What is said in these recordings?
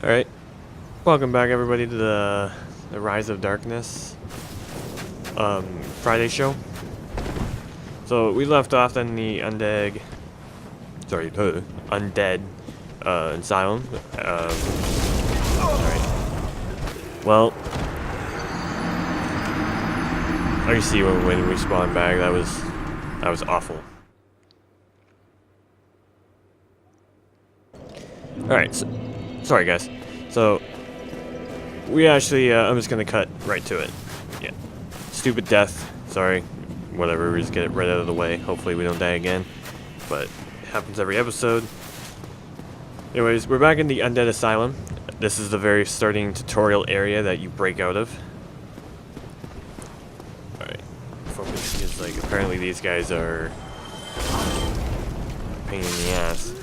Alright, welcome back everybody to the Rise of Darkness Friday show. So we left off in the Undead Asylum. Alright. Well, I see when we spawned back, that was awful. Alright, so, sorry guys. So, we actually, I'm just gonna cut right to it. Yeah. Stupid death. Sorry. Whatever, we just get it right out of the way. Hopefully we don't die again. But, it happens every episode. Anyways, we're back in the Undead Asylum. This is the very starting tutorial area that you break out of. Alright. Focus is like, apparently these guys are a pain in the ass.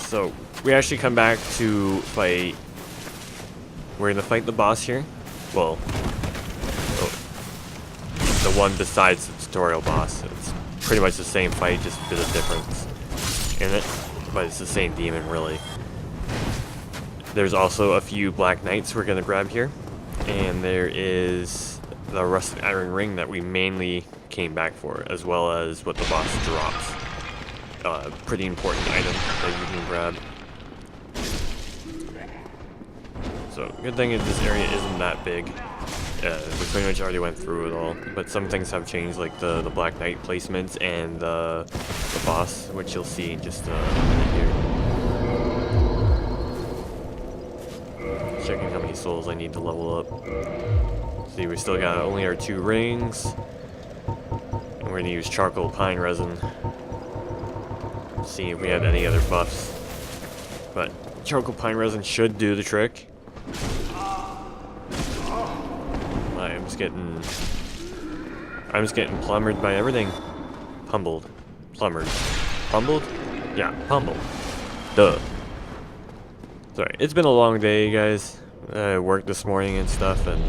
So, we actually come back to fight. We're gonna fight the boss here. Well, the one besides the tutorial boss. It's pretty much the same fight, just a bit of difference in it. But it's the same demon, really. There's also a few Black Knights we're gonna grab here. And there is the Rusted Iron Ring that we mainly came back for, as well as what the boss drops. Pretty important item that you can grab. So, good thing is this area isn't that big. We pretty much already went through it all. But some things have changed, like the Black Knight placements and the boss, which you'll see in just a minute here. Checking how many souls I need to level up. See, we still got only our 2 rings. And we're gonna use charcoal pine resin. See if we have any other buffs. But charcoal pine resin should do the trick. I'm just getting plumbered by everything. Pummeled. Plumbered. Pummeled? Yeah, pummeled. Duh. Sorry, it's been a long day, guys. I worked this morning and stuff, and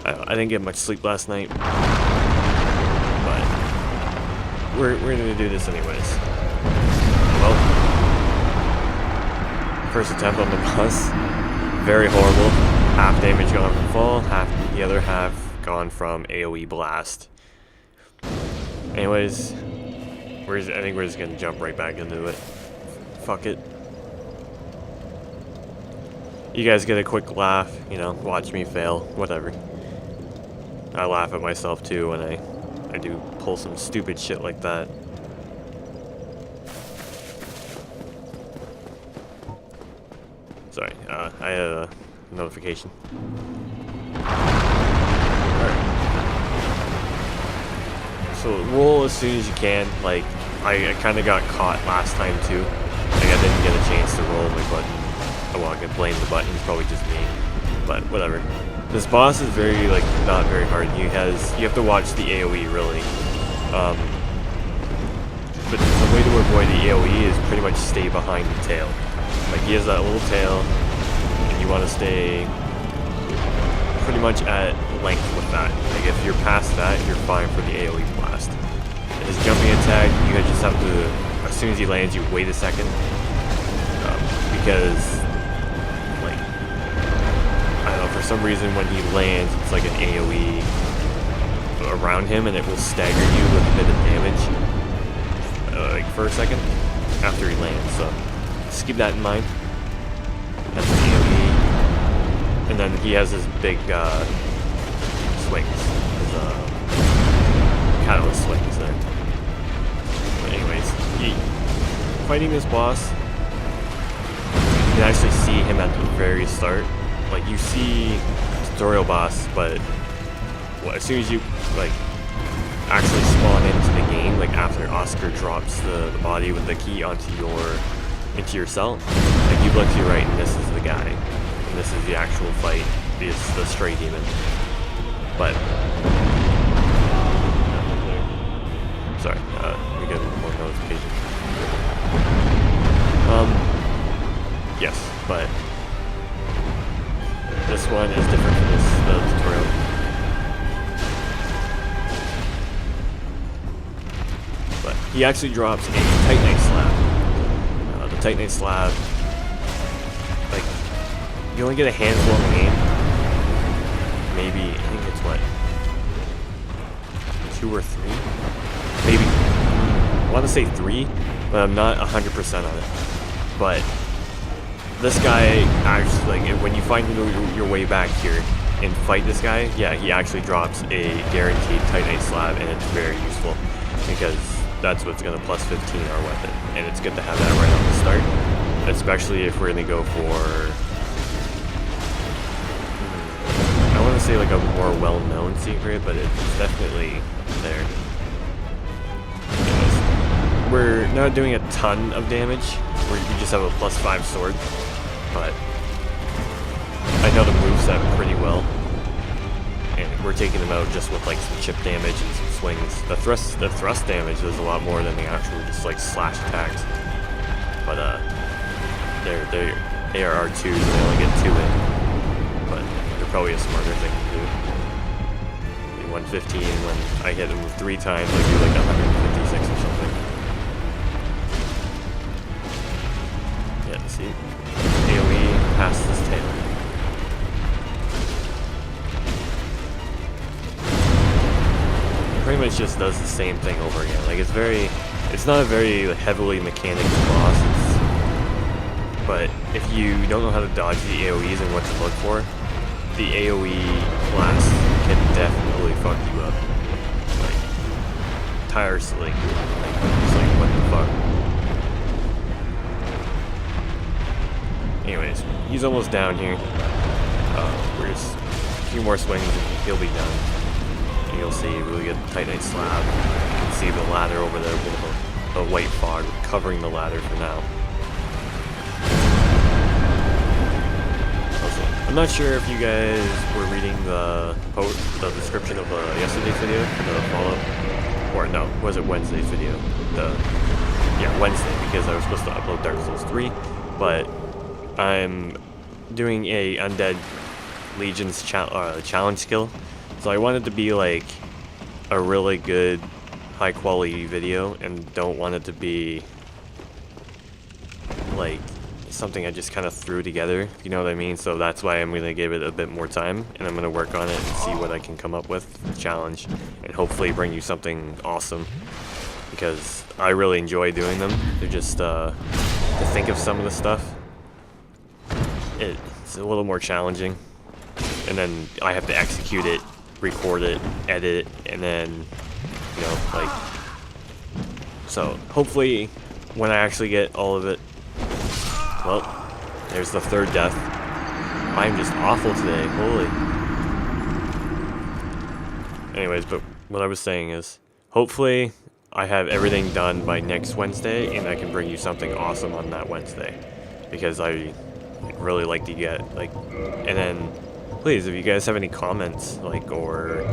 I didn't get much sleep last night. But we're gonna do this anyways. Well, first attempt on the boss. Very horrible. Half damage gone from fall, the other half gone from AoE blast. Anyways, I think we're just gonna jump right back into it. Fuck it. You guys get a quick laugh, you know, watch me fail, whatever. I laugh at myself too when I do pull some stupid shit like that. Sorry, I had a notification. Alright. So roll as soon as you can. Like, I kind of got caught last time too. Like, I didn't get a chance to roll my button. Oh, well, I can blame the button. It's probably just me. But whatever. This boss is very, like, not very hard. You have to watch the AoE, really. But the way to avoid the AoE is pretty much stay behind the tail. Like, he has that little tail. You want to stay pretty much at length with that. Like, if you're past that, you're fine for the AoE blast. And his jumping attack, you just have to, as soon as he lands, you wait a second. Because, like, I don't know, for some reason when he lands, it's like an AoE around him, and it will stagger you with a bit of damage, like, for a second, after he lands. So, just keep that in mind. That's the AoE. And then he has his big swings. His catalyst swings there. But anyways, fighting this boss, you can actually see him at the very start. Like, you see tutorial boss, but as soon as you like actually spawn into the game, like after Oscar drops the body with the key into your cell, like, you look to your right and this is the guy. And this is the actual fight. It's the stray demon. But sorry, we got one more notification. Yes, but this one is different from the tutorial. But he actually drops a Titanite slab. Titanite slab, like, you only get a handful in the game. Maybe, I think it's what, 2 or 3? Maybe, I want to say 3, but I'm not 100% on it. But this guy actually, like, when you find your way back here and fight this guy, yeah, he actually drops a guaranteed Titanite slab, and it's very useful because that's what's going to plus 15 our weapon, and it's good to have that right on the start, especially if we're going to go for, I want to say like a more well-known secret, but it's definitely there. Anyways, we're not doing a ton of damage, we just have a plus 5 sword, but I know the moveset pretty well, and we're taking them out just with like some chip damage and some swings. The thrust damage is a lot more than the actual just like slash attacks, but they're AR2s and they only get 2 in, but they're probably a smarter thing to do. The 115, when I hit them 3 times, I do like 156 or something. Yeah, see, AoE past this tail. Pretty much just does the same thing over again. Like, it's not a very heavily mechanical boss, but if you don't know how to dodge the AoEs and what to look for, the AoE blast can definitely fuck you up. Like, tiresomely. Like, it's like, what the fuck? Anyways, he's almost down here. We're just a few more swings and he'll be done. You'll see really good Titanite slab. You can see the ladder over there with the white fog covering the ladder for now. Also, I'm not sure if you guys were reading the description of yesterday's video, the follow-up, or no, was it Wednesday's video? Yeah, Wednesday, because I was supposed to upload Dark Souls 3, but I'm doing a Undead Legion's challenge skill. So I want it to be like a really good, high quality video, and don't want it to be like something I just kind of threw together, you know what I mean? So that's why I'm going to give it a bit more time, and I'm going to work on it and see what I can come up with, challenge, and hopefully bring you something awesome, because I really enjoy doing them. They're just, to think of some of the stuff, it's a little more challenging, and then I have to execute it, record it, edit it, and then, you know, like, so hopefully when I actually get all of it, well, there's the 3rd death. I'm just awful today, holy. Anyways, but what I was saying is, hopefully I have everything done by next Wednesday, and I can bring you something awesome on that Wednesday, because I really like to get, like, and then please, if you guys have any comments, like, or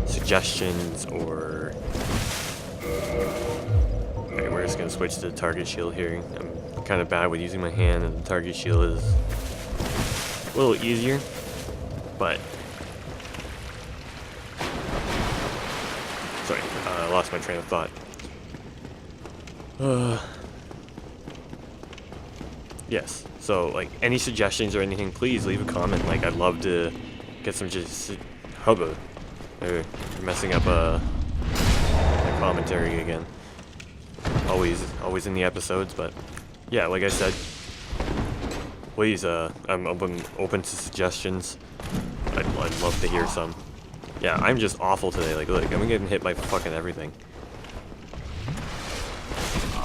suggestions, or... Alright, we're just gonna switch to the target shield here. I'm kind of bad with using my hand, and the target shield is a little easier, but... Sorry, I lost my train of thought. Yes, so, like, any suggestions or anything, please leave a comment. Like, I'd love to get some just... Hubba. They're messing up the commentary again. Always in the episodes, but... Yeah, like I said, please, I'm open to suggestions. I'd love to hear some. Yeah, I'm just awful today. Like, look, I'm getting hit by fucking everything.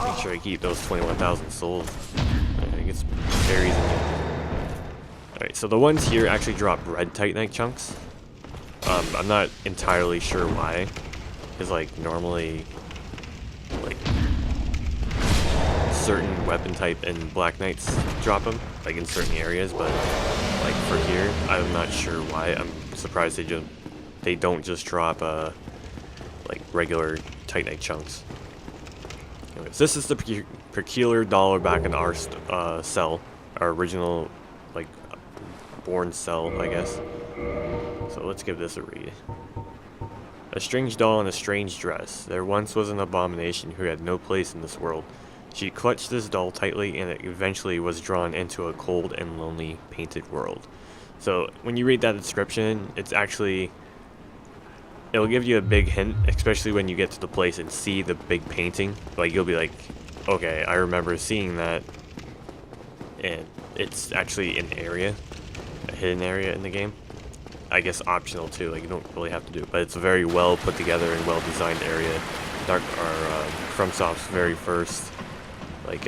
Make sure I keep those 21,000 souls. I get some berries in here. Alright, so the ones here actually drop red Titanite chunks. I'm not entirely sure why. Because, like, normally, like, certain weapon type and Black Knights drop them, like, in certain areas, but, like, for here, I'm not sure why. I'm surprised they don't just drop, like, regular Titanite chunks. Anyways, this is the peculiar dollar back in our cell, our original, like, born cell, I guess. So let's give this a read. A strange doll in a strange dress. There once was an abomination who had no place in this world. She clutched this doll tightly, and it eventually was drawn into a cold and lonely painted world. So when you read that description, it's actually, it'll give you a big hint, especially when you get to the place and see the big painting. Like, you'll be like, okay, I remember seeing that. And it's actually an area, a hidden area in the game. I guess optional too, like you don't really have to do it, but it's a very well put together and well designed area. FromSoft's very first like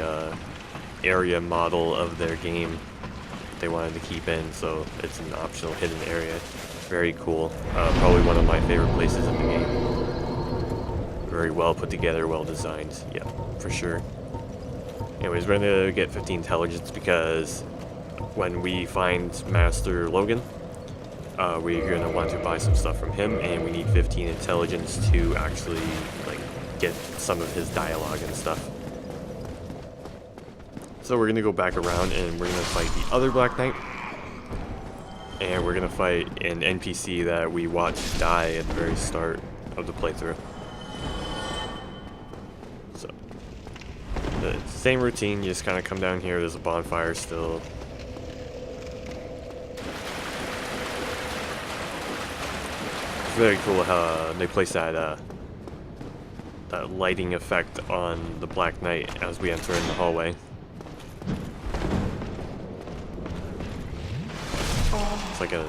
area model of their game they wanted to keep in, so it's an optional hidden area. Very cool. Probably one of my favorite places in the game. Very well put together, well designed. Yeah, for sure. Anyways, we're gonna get 15 intelligence because when we find Master Logan, we're gonna want to buy some stuff from him, and we need 15 intelligence to actually like get some of his dialogue and stuff. So we're gonna go back around and we're gonna fight the other Black Knight, and we're gonna fight an NPC that we watched die at the very start of the playthrough. So the same routine, you just kind of come down here. There's a bonfire still. It's very cool how they place that that lighting effect on the Black Knight as we enter in the hallway. It's like a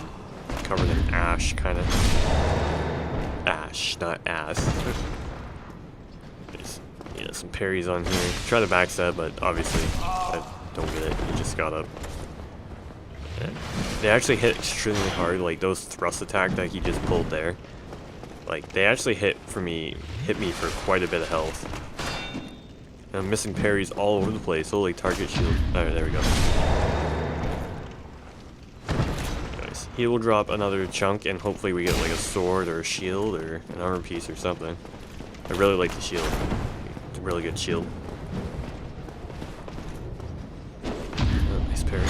covered in ash, kind of. Ash, not ass. There's, yeah, some parries on here. Try to backstab, but obviously I don't get it. You just gotta. Yeah. They actually hit extremely hard. Like those thrust attack that he just pulled there. Like they actually hit me for quite a bit of health. And I'm missing parries all over the place. Holy target shield. Alright, there we go. He will drop another chunk, and hopefully we get like a sword or a shield or an armor piece or something. I really like the shield. It's a really good shield. Oh, nice parry.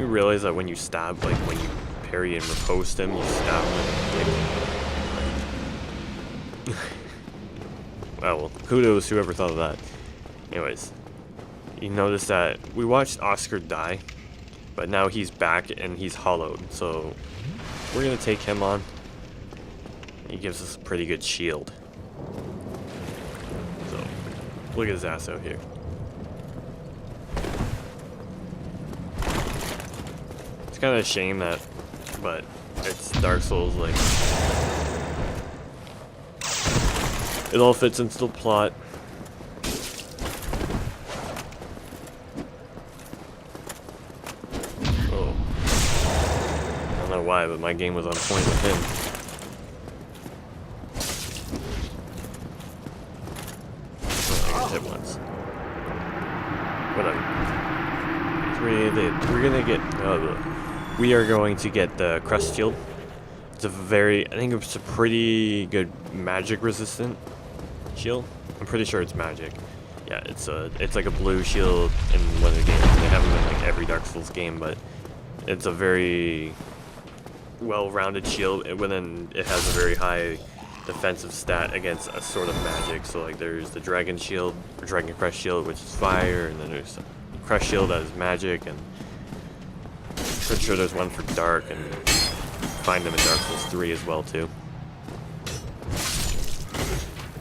You realize that when you stab, like when you parry and riposte him, you stab him. Well, kudos whoever thought of that. Anyways, you notice that we watched Oscar die. But now he's back and he's hollowed, so we're gonna take him on. He gives us a pretty good shield. So look at his ass out here. It's kind of a shame that, but it's Dark Souls, like it all fits into the plot. Why, but my game was on point with him. Oh, I got hit once. Whatever. We are going to get the crest shield. It's a very, I think it's a pretty good magic resistant shield. I'm pretty sure it's magic. Yeah, it's like a blue shield in one of the games. They have them in like every Dark Souls game, but it's a very well-rounded shield, and then it has a very high defensive stat against a sort of magic. So like there's the dragon shield, or dragon crest shield, which is fire, and then there's the crest shield that is magic, and I'm pretty sure there's one for dark, and find them in Dark Souls 3 as well too.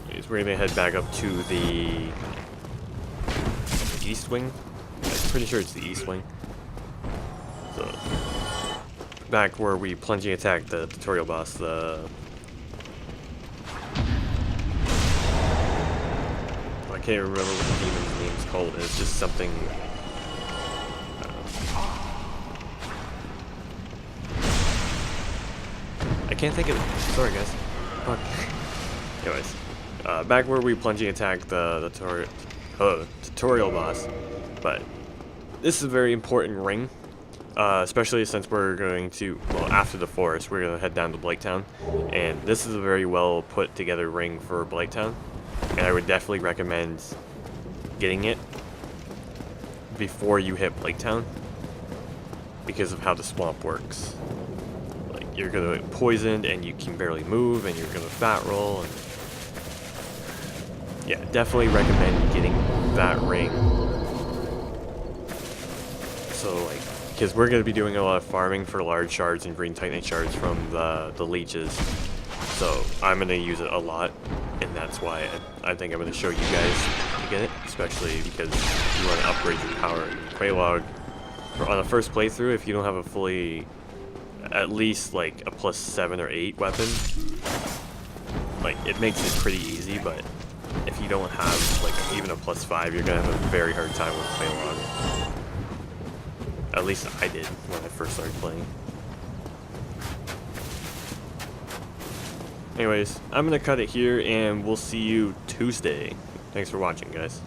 Anyways, we're gonna head back up to the east wing. I'm pretty sure it's the east wing. So back where we plunging attack the tutorial boss, I can't remember what the demon's name's called. It's just something. I can't think of it. Sorry, guys. Fuck. Anyways, back where we plunging attack the tutorial boss, but this is a very important ring. Especially since we're going to, well, after the forest, we're going to head down to Blighttown, and this is a very well put together ring for Blighttown, and I would definitely recommend getting it before you hit Blighttown because of how the swamp works. Like, you're going to get poisoned and you can barely move, and you're going to fat roll, and yeah, definitely recommend getting that ring. So like, because we're going to be doing a lot of farming for large shards and green titanite shards from the leeches. So I'm going to use it a lot, and that's why I think I'm going to show you guys to get it, especially because you want to upgrade your power. Quelaag, on the first playthrough, if you don't have a fully, at least like a +7 or 8 weapon, like it makes it pretty easy, but if you don't have like even a +5, you're going to have a very hard time with Quelaag. At least I did when I first started playing. Anyways, I'm going to cut it here, and we'll see you Tuesday. Thanks for watching, guys.